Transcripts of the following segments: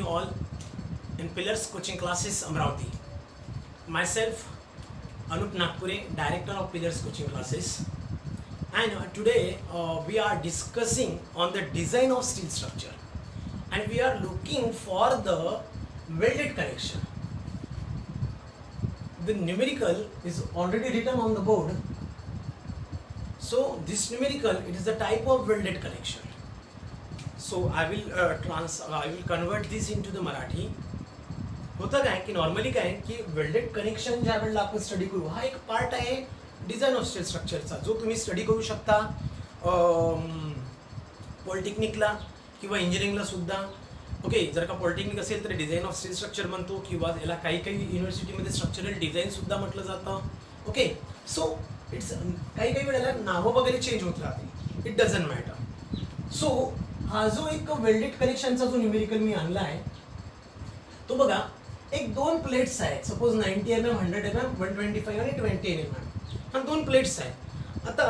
you all in Pillars Coaching Classes Amravati. Myself, Anup Nagpure, Director of Pillars Coaching Classes. And today we are discussing on the design of steel structure. And we are looking for the welded connection. The numerical is already written on the board. So this numerical, it is the type of welded connection. So I will convert this into the Marathi. होतं काय की normally काय की welded connection ज्या वेळेला आपण study करू हा एक पार्ट आहे डिझाईन ऑफ स्टील स्ट्रक्चरचा जो तुम्ही स्टडी करू शकता पॉलिटेक्निकला किंवा इंजिनिअरिंगला सुद्धा. ओके, जर का पॉलिटेक्निक असेल तर डिझाईन ऑफ स्टील स्ट्रक्चर म्हणतो किंवा याला काही युनिव्हर्सिटीमध्ये स्ट्रक्चरल डिझाईन सुद्धा म्हटलं जातं. ओके, सो इट्स काही वेळेला नावं वगैरे चेंज होत राहते, इट डझंट मॅटर. सो हा जो एक वेल्डेड कनेक्शनचा जो न्यूमेरिकल मी आणला आहे तो बघा, एक दोन प्लेट्स आहेत. सपोज 90 mm, 100 mm, 125 आणि 20 mm हा दोन प्लेट्स आहेत. आता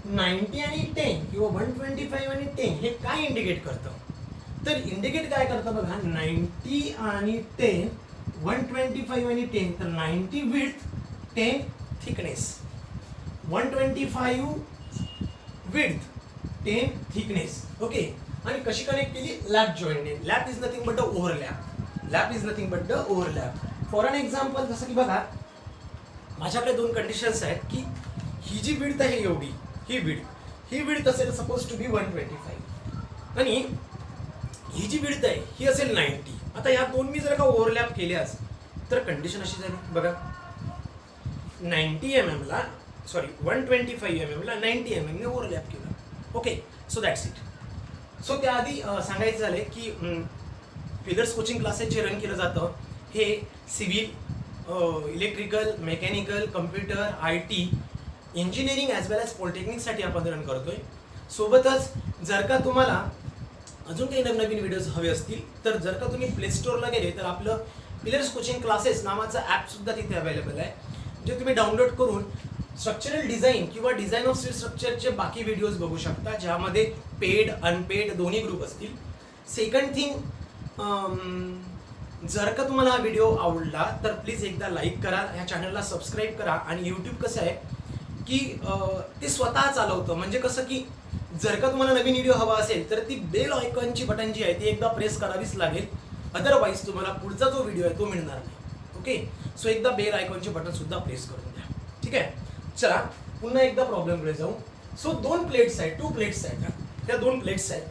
90 आणि 10 किंवा 125 आणि 10 हे काय इंडिकेट करतं, तर इंडिकेट काय करतं बघा, 90 आणि 10, 125 आणि 10, तर 90 width, 10 thickness, 125 width, 10 thickness. Okay, आणि कशी कनेक्ट केली, लॅप जॉईंटने. Lap is nothing but the overlap. Lap is nothing but the overlap. For an example, जसं की बघा माझ्याकडे दोन कंडिशन्स आहेत की ही जी विड्थ आहे एवढी, ही विड्थ असेल सपोज टू बी 125 आणि ही जी विड्थ आहे ही असेल 90. आता या दोन मी जर का ओव्हरलॅप केल्यास तर कंडिशन अशी झाली बघा, 90 mm ला 125 mm ला 90 mm ने ओव्हरलॅप केलं. Okay, so that's it. So त्याआधी सांगायचं झालं की पिलर्स कोचिंग क्लासेस जे रन केलं जातं हे civil, electrical, mechanical, computer, IT, engineering as well as पॉलिटेक्निकसाठी आपण रन करतोय. सोबतच जर का तुम्हाला अजून काही नवीन व्हिडिओज हवे असतील तर जर का तुम्ही प्ले स्टोअरला गेले तर आपलं पिलर्स कोचिंग क्लासेस नावाचं ॲपसुद्धा तिथे अवेलेबल आहे, जे तुम्ही डाउनलोड करून स्ट्रक्चरल डिझाईन किंवा डिझाईन ऑफ स्टील स्ट्रक्चरचे बाकी व्हिडिओज बघू शकता, ज्यामध्ये पेड अनपेड दोन्ही ग्रुप असतील. सेकंड थिंग, जर का तुम्हाला हा व्हिडिओ आवडला तर प्लीज एकदा लाईक करा, ह्या चॅनलला सबस्क्राईब करा. आणि यूट्यूब कसं आहे की ते स्वतः चालवतं, म्हणजे कसं की जर का तुम्हाला नवीन व्हिडिओ हवा असेल तर ती बेल आयकॉनची बटन जी आहे ती एकदा प्रेस करावीच लागेल, अदरवाईज तुम्हाला पुढचा जो व्हिडिओ आहे तो मिळणार नाही. ओके, सो एकदा बेल आयकॉनची बटन सुद्धा प्रेस करून द्या. ठीक आहे, चला पुन्हा एकदा प्रॉब्लेमकडे जाऊ. सो दोन प्लेट्स आहेत, 2 प्लेट्स आहेत. त्या दोन प्लेट्स आहेत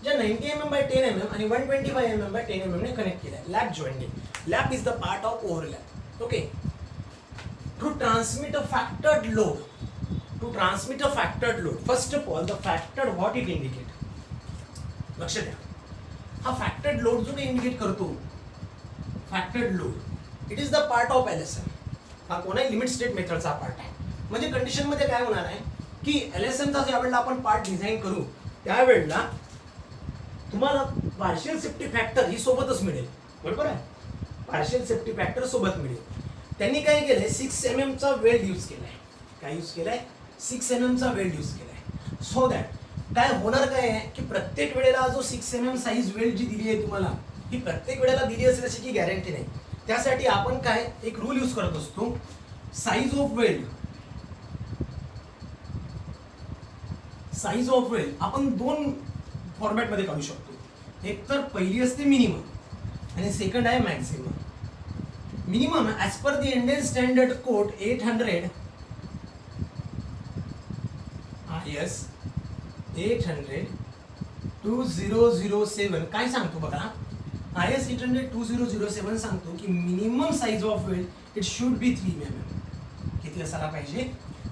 ज्या 90 mm by 10 mm आणि 125 mm by 10 mm ने कनेक्ट केल्या लॅप जॉईंटने. Lap is the part of overlap. Okay, to transmit a factored load, first of all the factored what it indicate. लक्ष द्या, हा फॅक्टर्ड लोड जो इंडिकेट करतो, factored load, it is the part of LSM. हा कोणाही limit state मेथडचा part आहे. म्हणजे कंडिशनमध्ये काय होणार आहे की LSMचा ज्यावेळेला आपण पार्ट डिझाईन करू त्यावेळेला तुम्हाला पार्शियल सेफ्टी फॅक्टर ही सोबतच मिळेल, बरोबर आहे, पार्शियल सेफ्टी फॅक्टर सोबत मिळेल. त्यांनी काय केलंय, 6 mm चा वेल्ड यूज केलाय. काय यूज केलाय, 6 mm चा वेल्ड यूज केलाय. सो दॅट काय होणार काय आहे की प्रत्येक वेळेला जो 6 mm साईज वेल्ड जी दिली आहे तुम्हाला ही प्रत्येक वेळेला दिली असेल अशी की गॅरंटी नाही. त्यासाठी आपण काय एक रूल यूज करत असतो, साईज ऑफ वेल्ड आपण दोन फॉर्मॅटमध्ये काढू शकतो. एक तर पहिली असते मिनिमम आणि सेकंड आहे maximum. Minimum as per the Indian standard code 800 IS 800-2007 काय सांगतो बघा, IS 800-2007 सांगतो की minimum size of weld it should be 3 mm. किती असायला पाहिजे,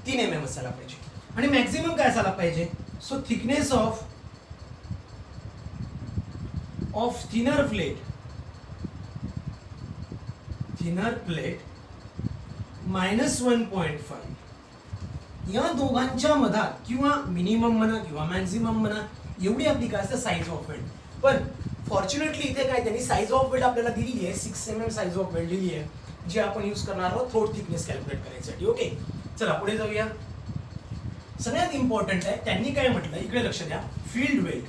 3 mm असायला पाहिजे. आणि मॅक्सिमम काय असायला पाहिजे, so thickness of thinner plate -1.5. या दोघांच्या मधात किंवा मिनिमम म्हणा किंवा मॅक्सिमम म्हणा एवढी आपली काय असते साईज ऑफ वेल्ड. पण फॉर्च्युनेटली इथे काय त्यांनी साईज ऑफ वेल्ड आपल्याला दिलेली आहे, 6 mm साईज ऑफ वेल्ड दिली आहे, जी आपण यूज करणार आहोत थ्रोट थिकनेस कॅल्क्युलेट करायसाठी. ओके, चला पुढे जाऊया. सगळ्यात इम्पॉर्टंट आहे त्यांनी काय म्हटलं, इकडे लक्ष द्या, फील्ड वेल्ड.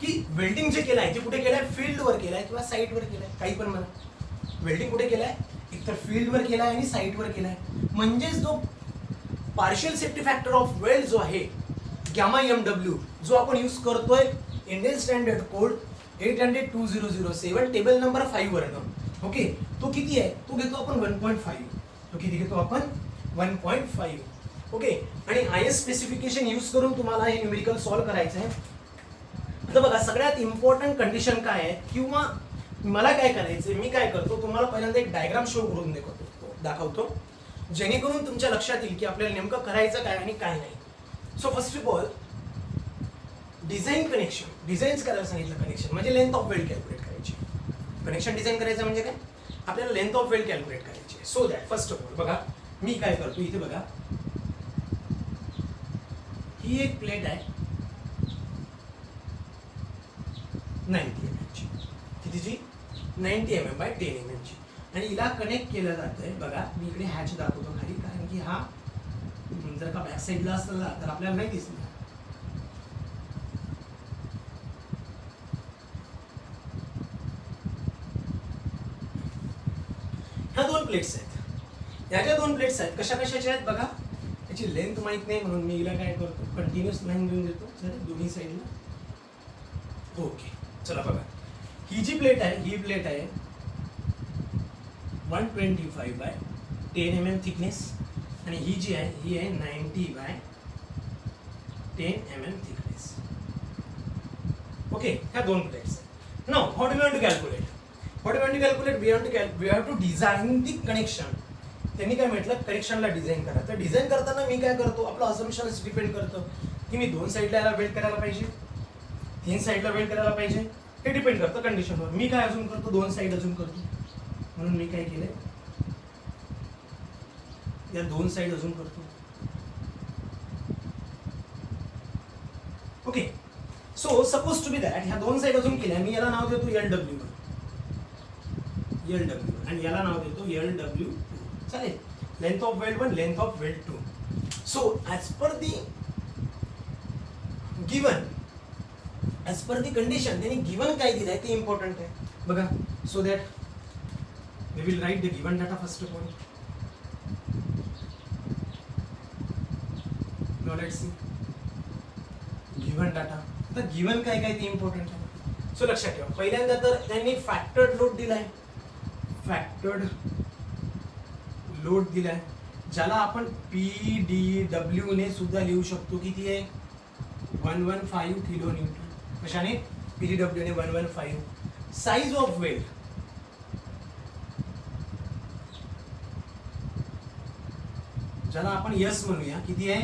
की वेल्डिंग जे केलं आहे ते कुठे केलं आहे, फील्डवर केलं आहे किंवा साईटवर केलं आहे, काही पण म्हणा. वेल्डिंग कुठे केलं आहे, एकतर फील्डवर केला आहे आणि साईटवर केला आहे. म्हणजेच जो partial safety factor of weld जो आहे गॅमा MW, जो आपण यूज करतोय Indian standard code 800-2007 table number 5 वरनं, ओके, तो किती आहे, तो घेतो आपण 1.5. तो किती घेतो आपण 1.5. ओके, आणि IS स्पेसिफिकेशन यूज करून तुम्हाला हे न्यूमेरिकल सॉल्व्ह करायचं आहे. तर बघा सगळ्यात इम्पॉर्टंट कंडिशन काय आहे, किंवा मला काय करायचं, मी काय करतो तुम्हाला पहिल्यांदा एक डायग्राम शो करून दाखवतो, जेणेकरून तुमच्या लक्षात येईल की आपल्याला नेमकं करायचं काय आणि काय नाही. So first of all design connection, design करायला सांगितलं. कनेक्शन म्हणजे लेंथ ऑफ वेल्ड कॅल्क्युलेट करायची. कनेक्शन डिझाईन करायचं म्हणजे काय, आपल्याला लेंथ ऑफ वेल्ड कॅल्क्युलेट करायची. So that first of all बघा मी काय करतो, इथे बघा ही एक प्लेट आहे 90 mm ची, कितीची, 90 mm बाय 10 mm ची, आणि हिला कनेक्ट केलं जातंय. बघा मी इकडे हॅच दाखवतो खाली, कारण की हा जर का बॅक साईडला असला तर आपल्याला नाही दिसणार. ह्या दोन प्लेट्स आहेत, ह्या ज्या दोन प्लेट्स आहेत कशा कशाच्या आहेत बघा. याची लेंथ माहित नाही म्हणून मी हिला काय करतो, कंटिन्युअस लाईन घेऊन देतो सर दोन्ही साईडला. ओके, चला बघा ही जी प्लेट आहे, ही प्लेट आहे 125 बाय 10 mm थिकनेस, आणि ही जी आहे ही आहे 90 बाय 10 mm थिकनेस. ओके, ह्या दोन plates. Now how do we want to calculate, we have to design the connection. त्यांनी काय म्हटलं, कनेक्शनला डिझाईन करा. तर डिझाईन करताना मी काय करतो, आपलं अझम्पशन्स डिपेंड करतं की मी 2 साईडला याला वेल्ड करायला पाहिजे, 3 साईडला वेल्ड करायला पाहिजे, हे डिपेंड करतं कंडिशनवर. मी काय अजून करतो, 2 साईड अजून करतो, म्हणून मी काय केलंय या 2 साईड अजून करतो. Okay, so suppose to be that ह्या 2 साईड अजून केल्या, मी याला नाव देतो LW आणि याला नाव देतो LW2. चालेल, length of weld 1, length of weld 2. So as per the condition त्यांनी गिवन काय दिलंय ते इम्पॉर्टंट आहे बघा. So that we will write the given data first of all. Now let's see given data. तर गिवन काय काय ते इम्पॉर्टंट आहे. सो लक्षात ठेवा, पहिल्यांदा तर त्यांनी फॅक्टर्ड लोड दिलाय, फॅक्टर्ड लोड दिलाय, ज्याला आपण PDW ने सुद्धा लिहू शकतो. किती आहे 115 किलो न्यूटन. कशाने, PDW ने 115. साइज ऑफ वेल्ड, ज्याला आपण S म्हणूया, किती आहे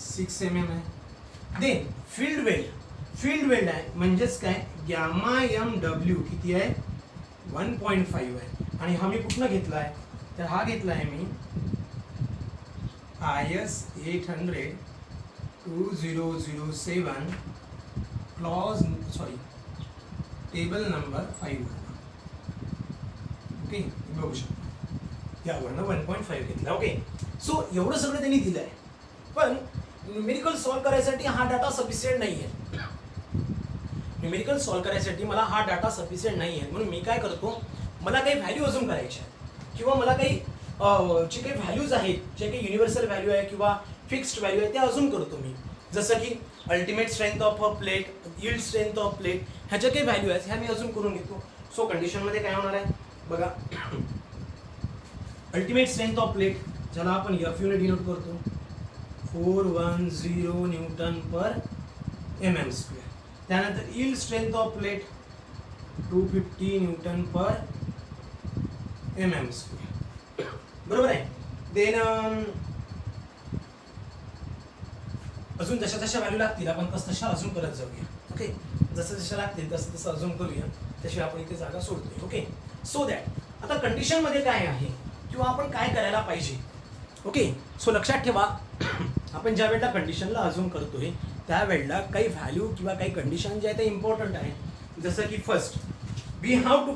6 mm आहे. देन फील्ड वेल्ड आहे, म्हणजेच काय गॅमा MW किती आहे 1.5 आहे. आणि हा मी कुठनं घेतला आहे, तर हा घेतला आहे मी IS 800-2007 टेबल नंबर 5 वरनं. ओके, बघू शकता यावरनं 1.5 घेतला. ओके, सो एवढं सगळं त्यांनी दिलं आहे, पण न्यूमेरिकल सॉल्व्ह करायसाठी हा डाटा सफिशियंट नाही आहे. न्यूमेरिकल सॉल्व्ह करायसाठी मला हा डाटा सफिशियंट नाही आहे, म्हणून मी काय करतो, मला काही व्हॅल्यू अजून करायच्या आहेत, किंवा मला काही जे काही व्हॅल्यूज आहेत, जे काही युनिव्हर्सल व्हॅल्यू आहे किंवा फिक्स्ड व्हॅल्यू आहे, ते अजून करतो मी. जसं की ultimate strength of a plate, yield strength of plate, ह्याच्या काही व्हॅल्यू आहेत ह्या मी अजून करून घेतो. सो कंडिशनमध्ये काय होणार आहे बघा, अल्टिमेट स्ट्रेंथ ऑफ प्लेट ज्याला आपण FU ने डिनोट करतो 410 न्यूटन पर mm². त्यानंतर yield strength of plate 250 Newton per mm². बरोबर आहे. देन अजून जशा जशा व्हॅल्यू लागतील आपण तशा अजून करत जाऊया. ओके, जसं जशा लागतील तसं तसं अजून करूया, तशी आपण इथे जागा सोडतोय. ओके, सो दॅट आता कंडिशनमध्ये काय आहे किंवा आपण काय करायला पाहिजे. ओके, सो लक्षात ठेवा, आपण ज्या वेळेला कंडिशनला अजून करतोय त्यावेळेला काही व्हॅल्यू किंवा काही कंडिशन जे आहे ते इम्पॉर्टंट आहे. जसं की first we have to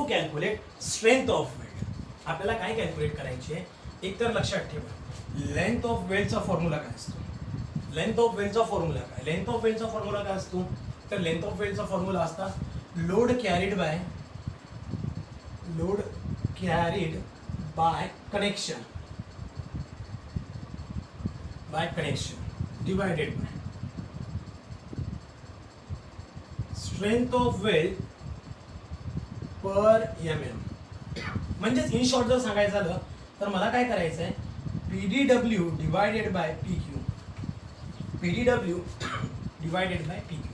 calculate strength of weld. आपल्याला काय कॅल्क्युलेट करायची आहे, एक तर लक्षात ठेवा लेंथ ऑफ वेल्डचा फॉर्म्युला काय असतो. लेंथ ऑफ वेल्डचा फॉर्म्युला काय? लेंथ ऑफ वेल्डचा फॉर्म्युला काय असतो? तर लेंथ ऑफ वेल्डचा फॉर्म्युला असता load carried by connection divided by strength of weld per mm. म्हणजेच इन शॉर्ट जर सांगायचं झालं तर मला काय करायचं आहे, PdW divided by PQ, PdW divided by PQ,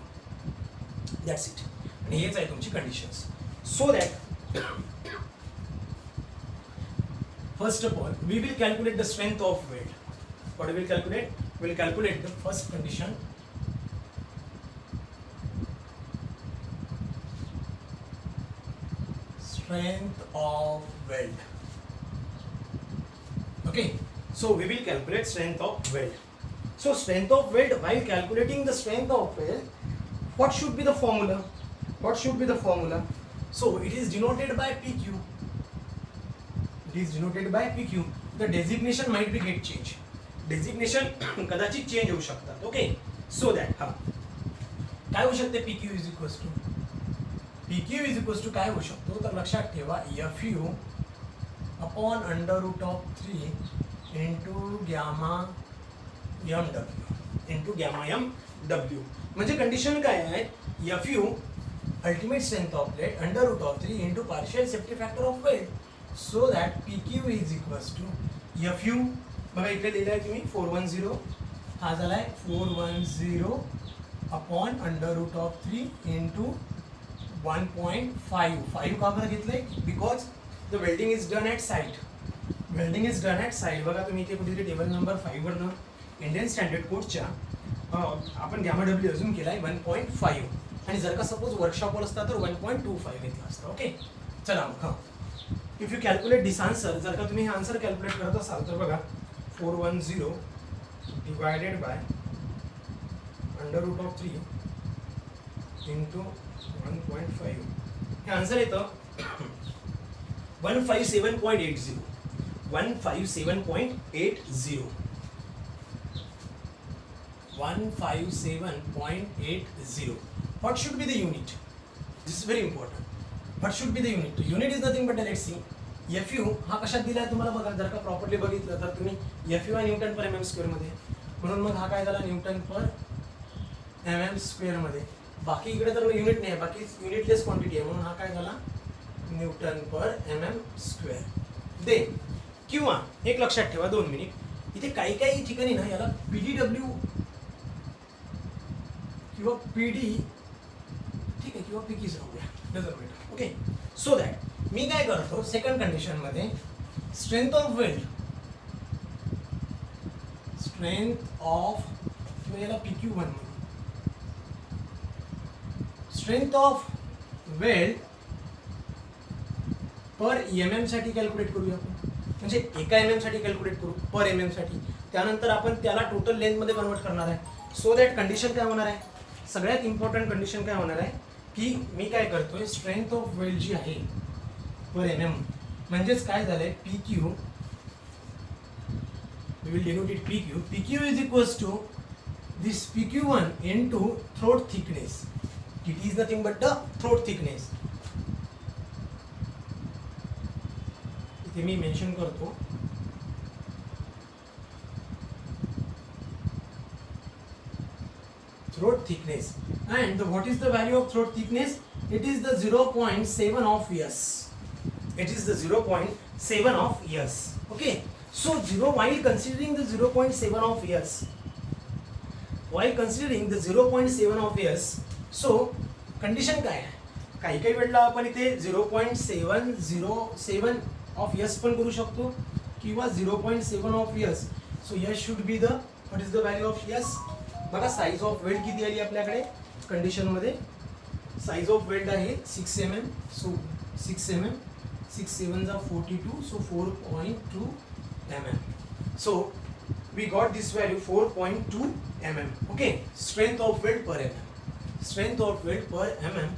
that's it. आणि हेच आहे तुमची conditions. So that first of all we will calculate the strength of weld. What will calculate? Will calculate the first condition, strength of weld. Okay, so we will calculate strength of weld. So strength of weld, while calculating the strength of weld, what should be the formula? What should be the formula? So it is denoted by PQ. It is denoted by PQ. The designation might be get change. Designation कदाचित change होऊ शकतात. Okay, so that काय होऊ शकते? PQ is equals to काय होऊ शकतो? तर लक्षात ठेवा FU upon under root of 3 into gamma MW. म्हणजे कंडिशन काय आहे? FU ultimate strength of plate under root of 3 into partial safety factor of weld. So that PQ is equals to FU, बघा इकडे लिहिलं आहे तुम्ही 410, हा झालाय 410 upon under root of 3 into 1.5 का बरं घेतलंय? Because the welding is done at site. बघा तुम्ही इथे कुठेतरी टेबल नंबर 5 वरनं इंडियन स्टँडर्ड कोडच्या आपण गॅमा डब्ल्यू अजून केलाय 1.5, आणि जर का सपोज वर्कशॉपवर असता तर 1.25 घेतला असता. ओके, चला मग if you calculate this answer, जर का तुम्ही हे आन्सर कॅल्क्युलेट करत असाल तर बघा 410 divided by under root of 3 into 1.5, हे आन्सर येतं 157.80. 157.80. What should be the unit? This is very important. What should be the unit? Unit is nothing but, let's see, FU हा कशात दिला आहे तुम्हाला बघा. जर का प्रॉपर्ली बघितलं तर तुम्ही FU हा न्यूटन पर mm स्क्वेअर मध्ये, म्हणून मग हा काय झाला न्यूटन पर mm स्क्वेअर मध्ये. बाकी इकडे तर युनिट नाही आहे, बाकी युनिटलेस क्वांटिटी आहे, म्हणून हा काय झाला न्यूटन पर mm स्क्वेअर. दे किंवा एक लक्षात ठेवा 2 मिनिट, इथे काही काही ठिकाणी ना याला PdW किंवा PD ठीक आहे किंवा PQ राहू द्या, doesn't matter. Okay, so that मी काय करतो सेकंड कंडिशन मध्ये स्ट्रेंथ ऑफ वेल्ड, किंवा याला PQ1 म्हणू, strength of weld per mm साठी कॅल्क्युलेट करूया आपण. म्हणजे एका mm साठी कॅल्क्युलेट करू पर mm साठी, त्यानंतर आपण त्याला टोटल लेंथ मध्ये कन्वर्ट करणार आहे. सो दॅट कंडिशन काय होणार आहे? सगळ्यात इम्पॉर्टंट कंडिशन काय होणार आहे की मी काय करतोय स्ट्रेंथ ऑफ वेल्ड जी आहे पर mm, म्हणजेच काय झालंय PQ, we will denote it PQ. PQ is equals to this PQ1 into throat thickness. It is nothing but the throat thickness. इथे मी मेंशन करतो throat thickness. And what is the value of throat thickness? It is the 0.7 of S. It is the 0.7 of S. Okay. So while considering the 0.7 of S, so condition काय आहे? काही वेळेला आपण इथे 0.707 of S पण करू शकतो किंवा 0.7 of S. So S should be the, what is the value of S? बघा साईज ऑफ वेल्ड किती आली आपल्याकडे कंडिशन मध्ये. साईज ऑफ वेल्ड आहे 6 mm. सो 6 mm, 6 7 जा 42, so 4.2 mm. So we got this value 4.2 mm. Okay, strength of weld per mm. Strength of weld per mm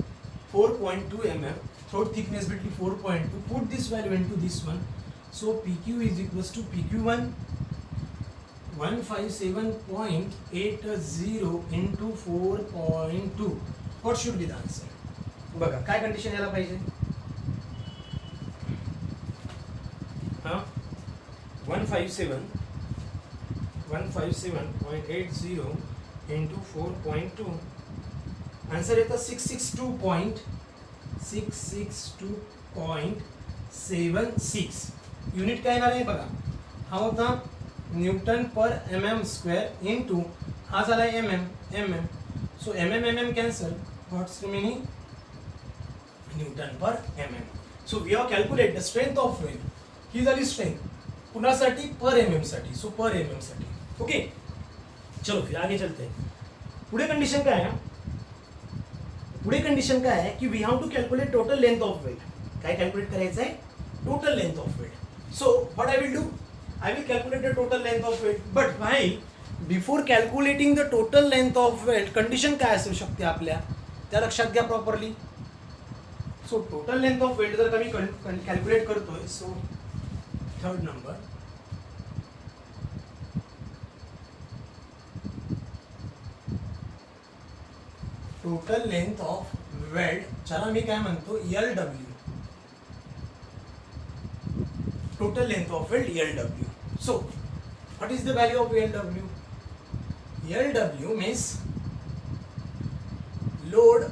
4.2 mm. Throat thickness between 4.2. Put this value into this one. So PQ is equals to PQ1 157.80 into 4.2. What should be the answer? बघा काय condition यायला पाहिजे? 157.80 into 4.2. Answer येतं 662.76. Unit काय येणार आहे बघा, हा होता न्यूटन पर mm² इंटू हा झाला mm. So mm cancel, what's remaining newton per mm. So we have calculate the strength of wave. ही झाली स्ट्रेंथ कुणासाठी? पर mm साठी. सो पर mm साठी. ओके, चलो फिर आगे चलते हैं. पुढे कंडिशन काय आहे? पुढे कंडिशन काय आहे की we have to calculate total length of weld. काय कॅल्क्युलेट करायचं आहे? Total length of weld. So what I will do, I will calculate the total length of weight. But while before calculating the total length of weight, condition काय असू शकते आपल्या त्या लक्षात घ्या properly. So total length of weld जर का मी कॅल्क्युलेट करतोय, so third number total length of weld, चला मी काय म्हणतो LW. Total length of weld LW. So, what is the value of LW? LW means load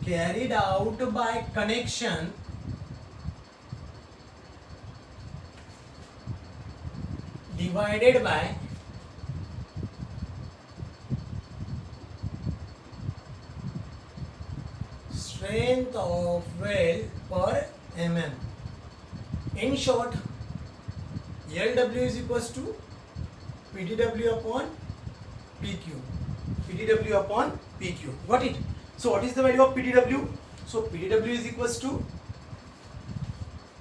carried out by connection divided by strength of weld per mm. In short, LW is equals to PTW upon PQ. PTW upon PQ. Got it? So what is the value of PTW? So PTW is equals to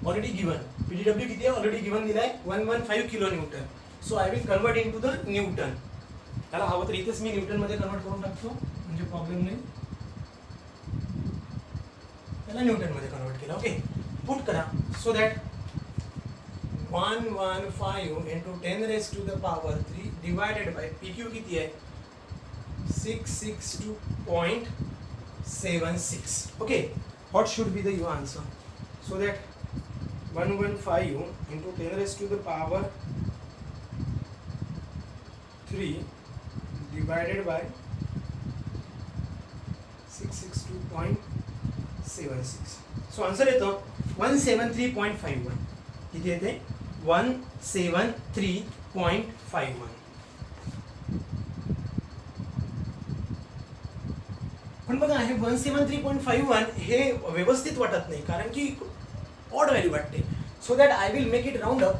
already given. PTW किती आहे? Already given दिला आहे 115 kilonewton. So I will convert into the Newton. त्याला हवं तर इथेच मी Newton मध्ये convert करून टाकतो, म्हणजे प्रॉब्लेम नाही. न्यूटन मध्ये कन्वर्ट केला. ओके, पुट करा. So that 115 into 10 raised to the power 3 divided by PQ किती आहे? 662.76. Okay, what should be the your answer? So that 115 into 10 raised to the power 3 divided by 662.76. So answer येतो 173.51. किती येते? 173.51. पण बघा हे 173.51 हे व्यवस्थित वाटत नाही, कारण की ऑड व्हॅल्यू वाटते. So that I will make it round up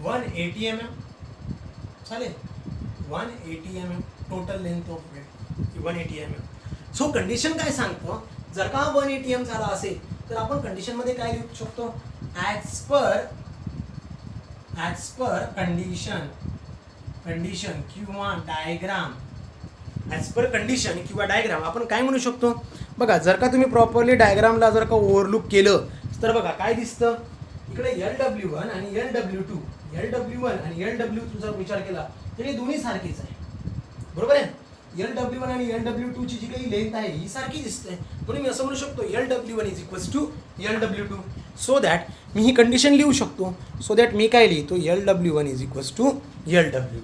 180 mm. चालेल, 180 mm total length of weld 180 mm. So condition काय सांगतो, जर का 180 m झाला असेल तर आपण कंडिशन मध्ये काय लिहू शकतो? ॲज पर कंडिशन किंवा डायग्राम. ॲज पर कंडिशन किंवा डायग्राम आपण काय म्हणू शकतो? बघा, जर का तुम्ही प्रॉपरली डायग्रामला जर का ओव्हरलुक केलं तर बघा काय दिसतं, इकडे LW1 आणि LW2, LW1 आणि LW2 जर विचार केला तर हे दोन्ही सारखेच आहे, बरोबर आहे. LW1 आणि LW2 ची जी काही लेंथ आहे ही सारखी दिसते, म्हणून मी असं म्हणू शकतो LW1 is equals to LW2. So that मी ही कंडिशन लिहू शकतो. सो दॅट मी काय लिहितो? LW1 is equals to LW2.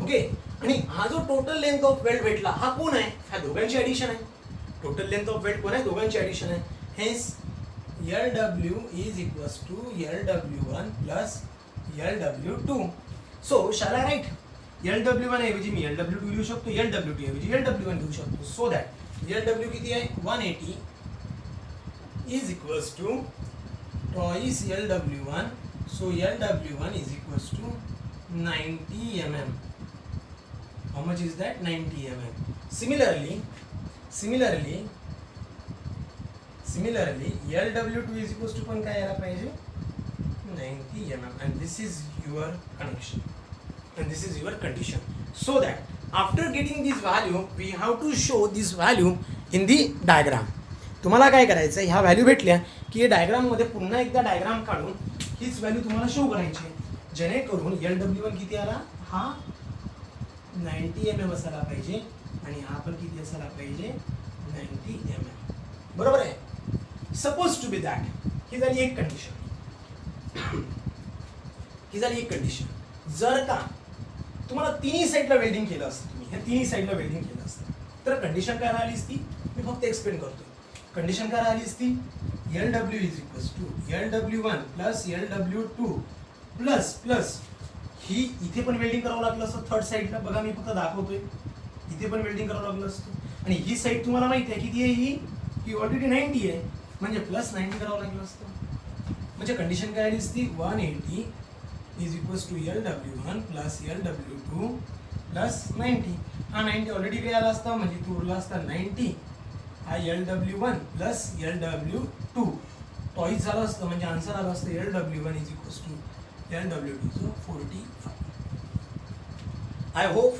Okay, आणि हा जो टोटल लेंथ ऑफ वेल्ड भेटला हा कोण आहे? ह्या दोघांची ॲडिशन आहे. टोटल लेंथ ऑफ वेल्ड कोण आहे? दोघांची ॲडिशन आहे. Hence LW is equals to LW1 plus LW2. So shall I write LW1 ऐवजी मी LW2 लिहू शकतो, LW2 ऐवजी LW1 लिहू शकतो. सो दॅट LW किती आहे? 180 is equals to twice LW1. So LW1 is equals to 90 mm. How much is that? 90 mm. Similarly, LW2 is equals to पण काय यायला पाहिजे? 90 mm. And this is your connection. And this is your condition. So that after getting this value we have to show this value in the diagram. तुम्हाला काय करायचं आहे, ह्या value भेटल्या की हे डायग्राममध्ये पुन्हा एकदा डायग्राम काढून हीच व्हॅल्यू तुम्हाला शो करायची आहे, जेणेकरून LW1 किती आला, हा 90 mm असायला पाहिजे आणि हा पण किती असायला पाहिजे, 90 mm. बरोबर आहे. सपोज टू बी दॅट, ही झाली एक कंडिशन. ही झाली एक कंडिशन. जर का तुम्हाला तिन्ही साईडला वेल्डिंग केलं असतं, तुम्ही ह्या तिन्ही साईडला वेल्डिंग केलं असतं, तर कंडिशन काय राहिली असती, मी फक्त एक्सप्लेन करतो. कंडिशन काय राहिली असती, LW is equals to LW1 plus LW2 plus plus ही इथे पण वेल्डिंग करावं लागलं असतं थर्ड साईडला. बघा मी फक्त दाखवतोय, इथे पण वेल्डिंग करावं लागलं असतं आणि ही साईड तुम्हाला माहिती आहे किती आहे, ही ऑलरेडी 90 आहे, म्हणजे प्लस 90 करावं लागलं असतं. म्हणजे कंडिशन काय आली असती, 180 is equals to LW1 plus LW2 plus 90. हा 90 ऑलरेडी काय आला असता, म्हणजे तो उरला असता 90. हा LW1 प्लस LW2 टॉईस झालं असतं, म्हणजे आन्सर आलं असतं LW1 is equals to LW2 45. I hope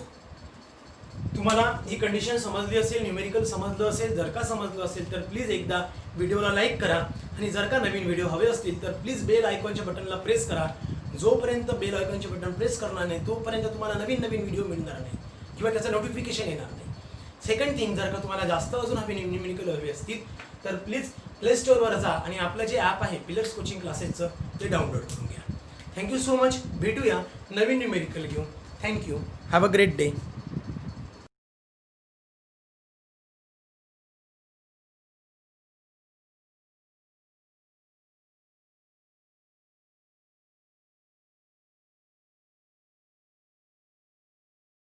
तुम्हाला ही कंडिशन समजली असेल, न्यूमेरिकल समजलं असेल. जर का समजलं असेल तर प्लीज एकदा व्हिडिओला लाईक करा आणि जर का नवीन व्हिडिओ हवे असतील तर प्लीज बेल आयकॉनच्या बटनला प्रेस करा. जोपर्यंत बेल आयकॉनचे बटन प्रेस करणार नाही तोपर्यंत तुम्हाला नवीन नवीन व्हिडिओ मिळणार नाही किंवा त्याचं नोटिफिकेशन येणार नाही. सेकंड थिंग, जर का तुम्हाला जास्त अजून हवे न्यूमेरिकल हवे असतील तर प्लीज प्ले स्टोअरवर जा आणि आपलं जे ॲप आहे पिलर्स कोचिंग क्लासेसचं ते डाउनलोड करून घ्या. Thank you so much. भेटूया नवीन न्यूमेरिकल घेऊन. Thank you. Have a great day.